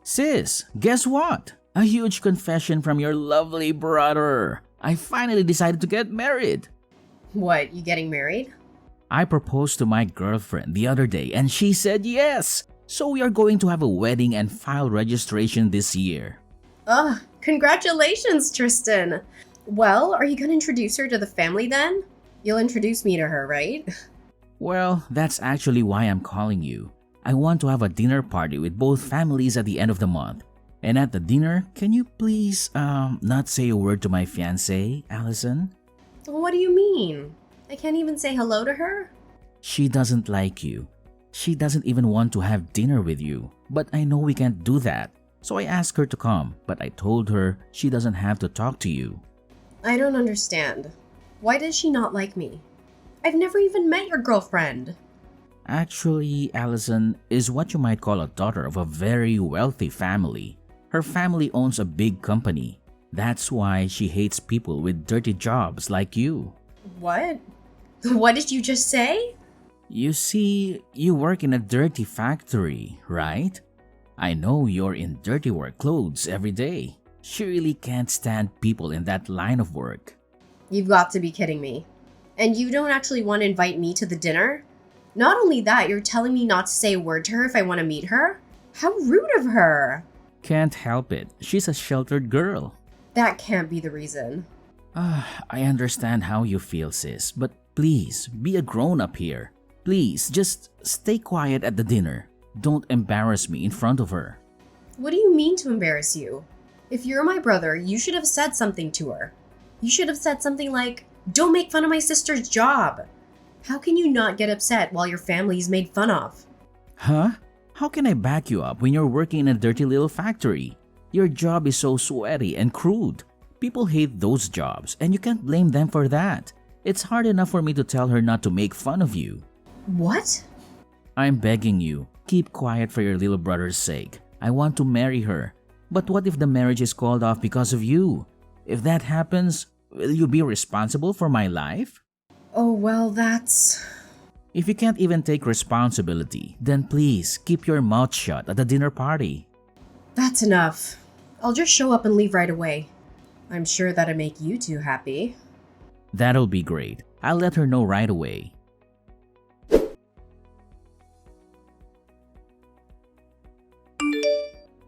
Sis, guess what? A huge confession from your lovely brother. I finally decided to get married. What, you getting married? I proposed to my girlfriend the other day and she said yes. So we are going to have a wedding and file registration this year. Ugh, congratulations, Tristan. Well, are you gonna introduce her to the family then? You'll introduce me to her, right? Well, that's actually why I'm calling you. I want to have a dinner party with both families at the end of the month. And at the dinner, can you please, not say a word to my fiancée, Allison? What do you mean? I can't even say hello to her? She doesn't like you. She doesn't even want to have dinner with you. But I know we can't do that. So I asked her to come, but I told her she doesn't have to talk to you. I don't understand. Why does she not like me? I've never even met your girlfriend. Actually, Allison is what you might call a daughter of a very wealthy family. Her family owns a big company. That's why she hates people with dirty jobs like you. What? What did you just say? You see, you work in a dirty factory, right? I know you're in dirty work clothes every day. She really can't stand people in that line of work. You've got to be kidding me. And you don't actually want to invite me to the dinner? Not only that, you're telling me not to say a word to her if I want to meet her? How rude of her! Can't help it. She's a sheltered girl. That can't be the reason. I understand how you feel, sis, but please, be a grown-up here. Please, just stay quiet at the dinner. Don't embarrass me in front of her. What do you mean to embarrass you? If you're my brother, you should have said something to her. You should have said something like, "Don't make fun of my sister's job." How can you not get upset while your family's made fun of? Huh? How can I back you up when you're working in a dirty little factory? Your job is so sweaty and crude. People hate those jobs, and you can't blame them for that. It's hard enough for me to tell her not to make fun of you. What? I'm begging you, keep quiet for your little brother's sake. I want to marry her. But what if the marriage is called off because of you? If that happens, will you be responsible for my life? Oh, well, that's... If you can't even take responsibility, then please keep your mouth shut at the dinner party. That's enough. I'll just show up and leave right away. I'm sure that'll make you two happy. That'll be great. I'll let her know right away.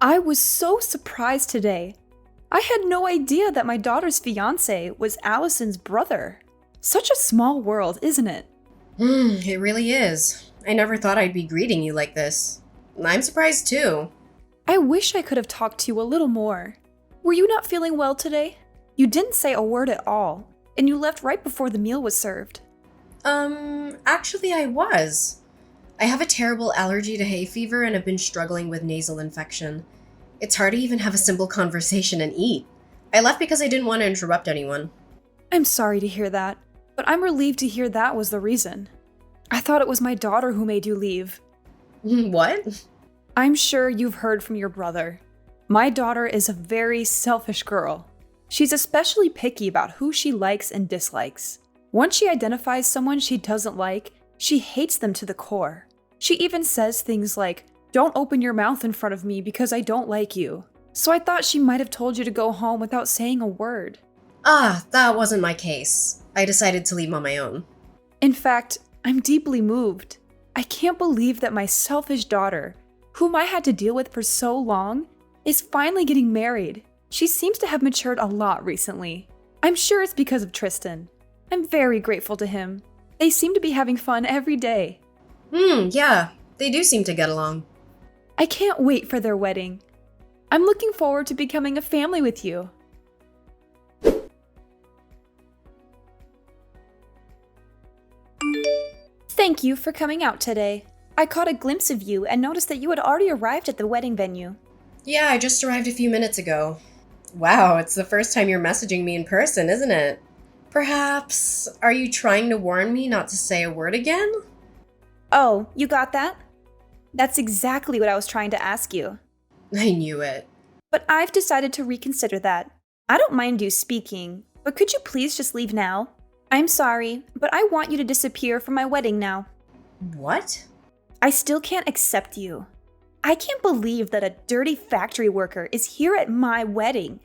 I was so surprised today. I had no idea that my daughter's fiancé was Allison's brother. Such a small world, isn't it? It really is. I never thought I'd be greeting you like this. I'm surprised too. I wish I could have talked to you a little more. Were you not feeling well today? You didn't say a word at all, and you left right before the meal was served. Actually I was. I have a terrible allergy to hay fever and have been struggling with nasal infection. It's hard to even have a simple conversation and eat. I left because I didn't want to interrupt anyone. I'm sorry to hear that, but I'm relieved to hear that was the reason. I thought it was my daughter who made you leave. What? I'm sure you've heard from your brother. My daughter is a very selfish girl. She's especially picky about who she likes and dislikes. Once she identifies someone she doesn't like, she hates them to the core. She even says things like, "Don't open your mouth in front of me because I don't like you." So I thought she might have told you to go home without saying a word. That wasn't my case. I decided to leave on my own. In fact, I'm deeply moved. I can't believe that my selfish daughter, whom I had to deal with for so long, is finally getting married. She seems to have matured a lot recently. I'm sure it's because of Tristan. I'm very grateful to him. They seem to be having fun every day. Yeah, they do seem to get along. I can't wait for their wedding. I'm looking forward to becoming a family with you. Thank you for coming out today. I caught a glimpse of you and noticed that you had already arrived at the wedding venue. Yeah, I just arrived a few minutes ago. Wow, it's the first time you're messaging me in person, isn't it? Perhaps, are you trying to warn me not to say a word again? Oh, you got that? That's exactly what I was trying to ask you. I knew it. But I've decided to reconsider that. I don't mind you speaking, but could you please just leave now? I'm sorry, but I want you to disappear from my wedding now. What? I still can't accept you. I can't believe that a dirty factory worker is here at my wedding.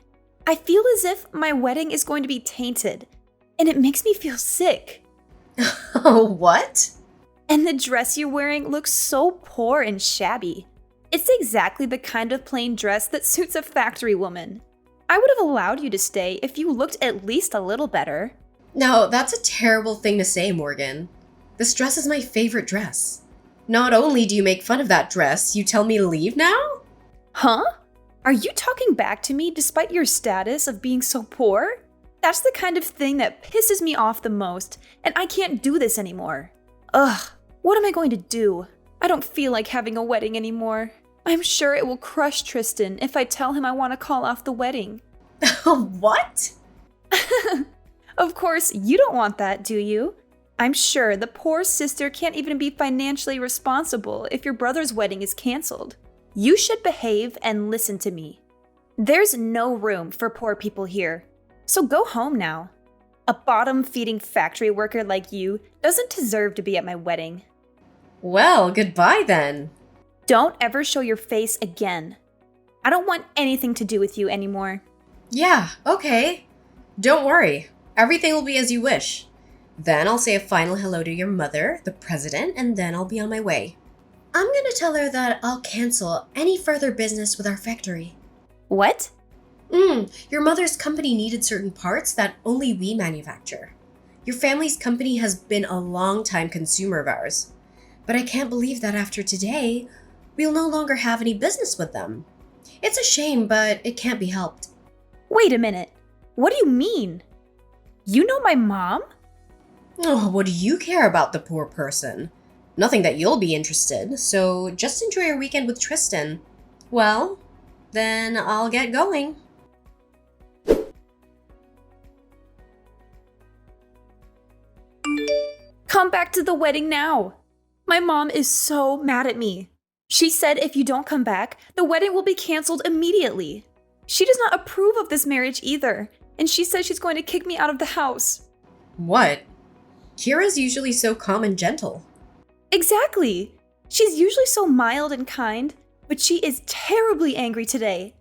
I feel as if my wedding is going to be tainted, and it makes me feel sick. Oh, what? And the dress you're wearing looks so poor and shabby. It's exactly the kind of plain dress that suits a factory woman. I would have allowed you to stay if you looked at least a little better. No, that's a terrible thing to say, Morgan. This dress is my favorite dress. Not only do you make fun of that dress, you tell me to leave now? Huh? Are you talking back to me despite your status of being so poor? That's the kind of thing that pisses me off the most, and I can't do this anymore. Ugh, what am I going to do? I don't feel like having a wedding anymore. I'm sure it will crush Tristan if I tell him I want to call off the wedding. What? Of course, you don't want that, do you? I'm sure the poor sister can't even be financially responsible if your brother's wedding is canceled. You should behave and listen to me. There's no room for poor people here, so go home now. A bottom-feeding factory worker like you doesn't deserve to be at my wedding. Well, goodbye then. Don't ever show your face again. I don't want anything to do with you anymore. Yeah, okay. Don't worry. Everything will be as you wish. Then I'll say a final hello to your mother, the president, and then I'll be on my way. I'm gonna tell her that I'll cancel any further business with our factory. What? Your mother's company needed certain parts that only we manufacture. Your family's company has been a long-time consumer of ours. But I can't believe that after today, we'll no longer have any business with them. It's a shame, but it can't be helped. Wait a minute. What do you mean? You know my mom? Oh, what do you care about the poor person? Nothing that you'll be interested, so just enjoy your weekend with Tristan. Well, then I'll get going. Come back to the wedding now. My mom is so mad at me. She said if you don't come back, the wedding will be canceled immediately. She does not approve of this marriage either, and she says she's going to kick me out of the house. What? Kira's usually so calm and gentle. Exactly. She's usually so mild and kind, but she is terribly angry today.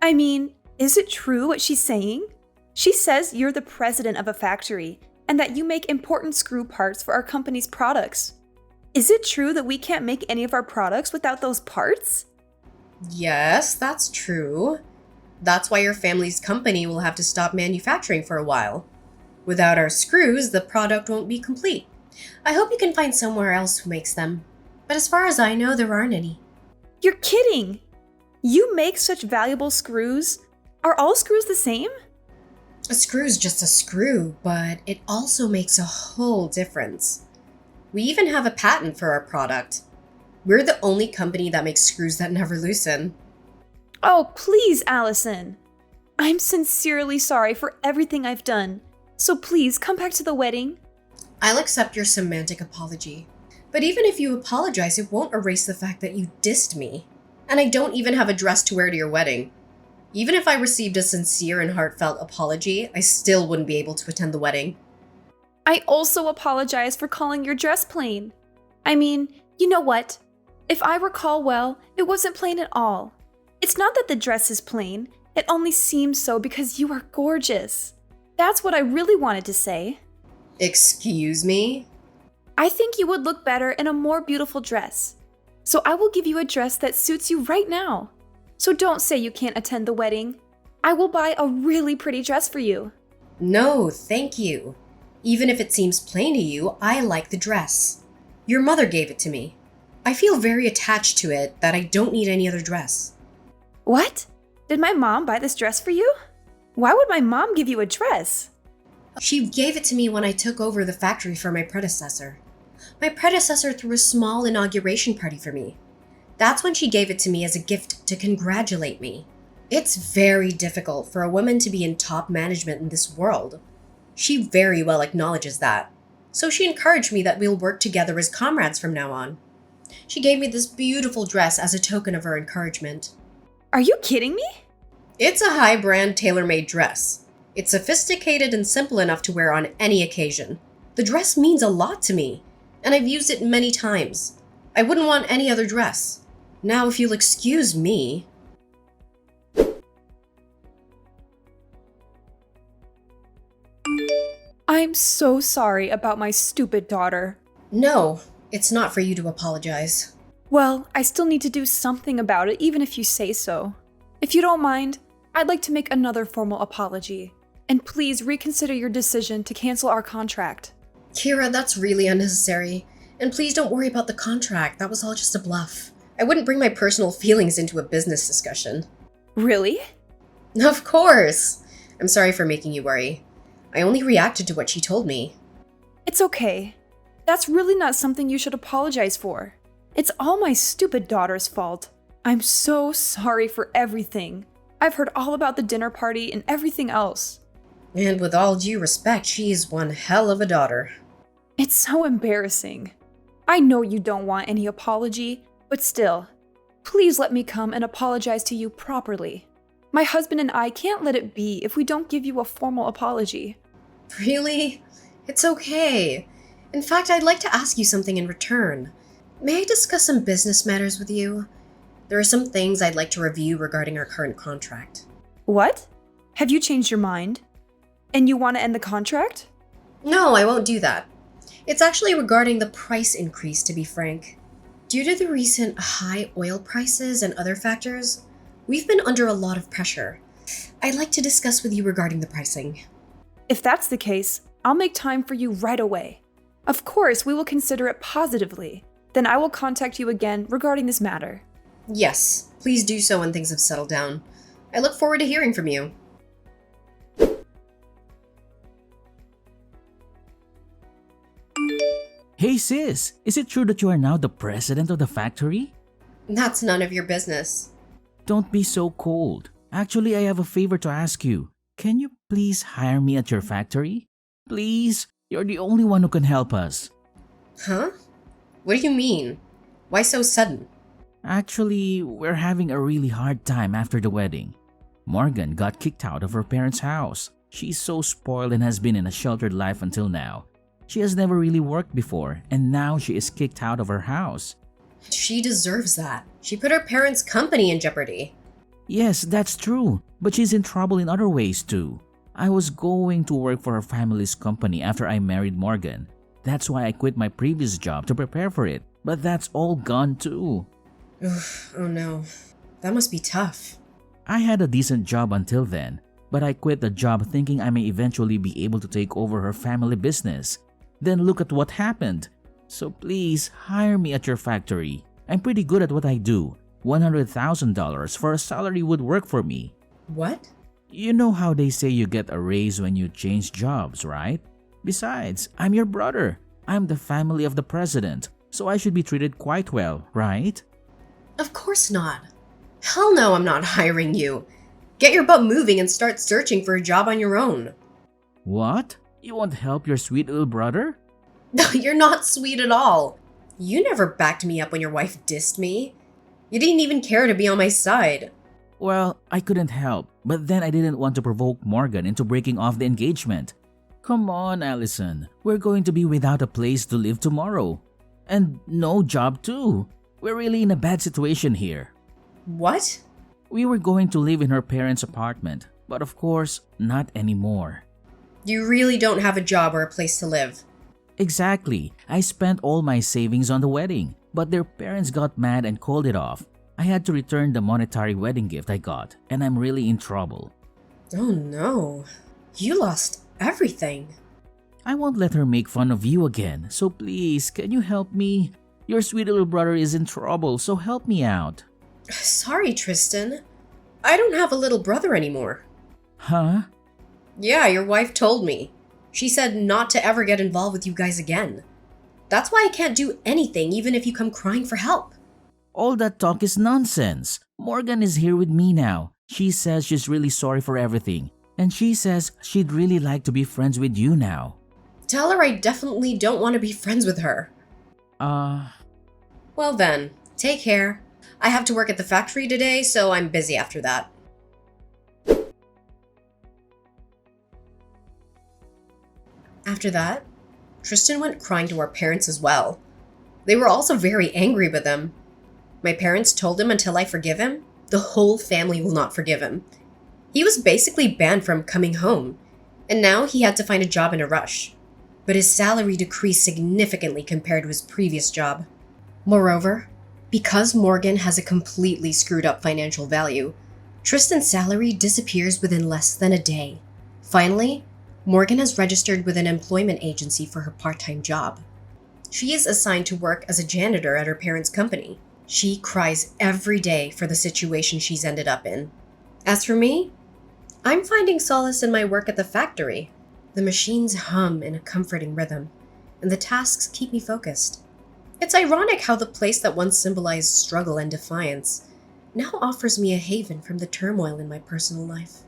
I mean, is it true what she's saying? She says you're the president of a factory and that you make important screw parts for our company's products. Is it true that we can't make any of our products without those parts? Yes, that's true. That's why your family's company will have to stop manufacturing for a while. Without our screws, the product won't be complete. I hope you can find somewhere else who makes them. But as far as I know, there aren't any. You're kidding! You make such valuable screws? Are all screws the same? A screw's just a screw, but it also makes a whole difference. We even have a patent for our product. We're the only company that makes screws that never loosen. Oh, please, Allison. I'm sincerely sorry for everything I've done. So please come back to the wedding. I'll accept your semantic apology. But even if you apologize, it won't erase the fact that you dissed me. And I don't even have a dress to wear to your wedding. Even if I received a sincere and heartfelt apology, I still wouldn't be able to attend the wedding. I also apologize for calling your dress plain. I mean, you know what? If I recall well, it wasn't plain at all. It's not that the dress is plain, it only seems so because you are gorgeous. That's what I really wanted to say. Excuse me? I think you would look better in a more beautiful dress. So I will give you a dress that suits you right now. So don't say you can't attend the wedding. I will buy a really pretty dress for you. No, thank you. Even if it seems plain to you, I like the dress. Your mother gave it to me. I feel very attached to it that I don't need any other dress. What? Did my mom buy this dress for you? Why would my mom give you a dress? She gave it to me when I took over the factory for my predecessor. My predecessor threw a small inauguration party for me. That's when she gave it to me as a gift to congratulate me. It's very difficult for a woman to be in top management in this world. She very well acknowledges that. So she encouraged me that we'll work together as comrades from now on. She gave me this beautiful dress as a token of her encouragement. Are you kidding me? It's a high-brand tailor-made dress. It's sophisticated and simple enough to wear on any occasion. The dress means a lot to me, and I've used it many times. I wouldn't want any other dress. Now, if you'll excuse me. I'm so sorry about my stupid daughter. No, it's not for you to apologize. Well, I still need to do something about it, even if you say so. If you don't mind, I'd like to make another formal apology. And please reconsider your decision to cancel our contract. Kira, that's really unnecessary. And please don't worry about the contract. That was all just a bluff. I wouldn't bring my personal feelings into a business discussion. Really? Of course! I'm sorry for making you worry. I only reacted to what she told me. It's okay. That's really not something you should apologize for. It's all my stupid daughter's fault. I'm so sorry for everything. I've heard all about the dinner party and everything else. And with all due respect, she's one hell of a daughter. It's so embarrassing. I know you don't want any apology, but still, please let me come and apologize to you properly. My husband and I can't let it be if we don't give you a formal apology. Really? It's okay. In fact, I'd like to ask you something in return. May I discuss some business matters with you? There are some things I'd like to review regarding our current contract. What? Have you changed your mind? And you want to end the contract? No, I won't do that. It's actually regarding the price increase, to be frank. Due to the recent high oil prices and other factors, we've been under a lot of pressure. I'd like to discuss with you regarding the pricing. If that's the case, I'll make time for you right away. Of course, we will consider it positively. Then I will contact you again regarding this matter. Yes, please do so when things have settled down. I look forward to hearing from you. Hey sis, is it true that you are now the president of the factory? That's none of your business. Don't be so cold. Actually, I have a favor to ask you. Can you please hire me at your factory? Please, you're the only one who can help us. Huh? What do you mean? Why so sudden? Actually, we're having a really hard time after the wedding. Morgan got kicked out of her parents' house. She's so spoiled and has been in a sheltered life until now. She has never really worked before, and now she is kicked out of her house. She deserves that. She put her parents' company in jeopardy. Yes, that's true, but she's in trouble in other ways too. I was going to work for her family's company after I married Morgan. That's why I quit my previous job to prepare for it, but that's all gone too. Oof, oh no. That must be tough. I had a decent job until then, but I quit the job thinking I may eventually be able to take over her family business. Then look at what happened. So please hire me at your factory. I'm pretty good at what I do. $100,000 for a salary would work for me. What? You know how they say you get a raise when you change jobs, right? Besides, I'm your brother. I'm the family of the president, so I should be treated quite well, right? Of course not. Hell no, I'm not hiring you. Get your butt moving and start searching for a job on your own. What? You won't help your sweet little brother? No, you're not sweet at all. You never backed me up when your wife dissed me. You didn't even care to be on my side. Well, I couldn't help, but then I didn't want to provoke Morgan into breaking off the engagement. Come on, Allison. We're going to be without a place to live tomorrow. And no job too. We're really in a bad situation here. What? We were going to live in her parents' apartment, but of course, not anymore. You really don't have a job or a place to live. Exactly. I spent all my savings on the wedding, but their parents got mad and called it off. I had to return the monetary wedding gift I got, and I'm really in trouble. Oh no. You lost everything. I won't let her make fun of you again, so please, can you help me? Your sweet little brother is in trouble, so help me out. Sorry, Tristan. I don't have a little brother anymore. Huh? Yeah, your wife told me. She said not to ever get involved with you guys again. That's why I can't do anything even if you come crying for help. All that talk is nonsense. Morgan is here with me now. She says she's really sorry for everything. And she says she'd really like to be friends with you now. Tell her I definitely don't want to be friends with her. Well then, take care. I have to work at the factory today, so I'm busy after that. After that, Tristan went crying to our parents as well. They were also very angry with him. My parents told him until I forgive him, the whole family will not forgive him. He was basically banned from coming home, and now he had to find a job in a rush. But his salary decreased significantly compared to his previous job. Moreover, because Morgan has a completely screwed up financial value, Tristan's salary disappears within less than a day. Finally, Morgan has registered with an employment agency for her part-time job. She is assigned to work as a janitor at her parents' company. She cries every day for the situation she's ended up in. As for me, I'm finding solace in my work at the factory. The machines hum in a comforting rhythm, and the tasks keep me focused. It's ironic how the place that once symbolized struggle and defiance now offers me a haven from the turmoil in my personal life.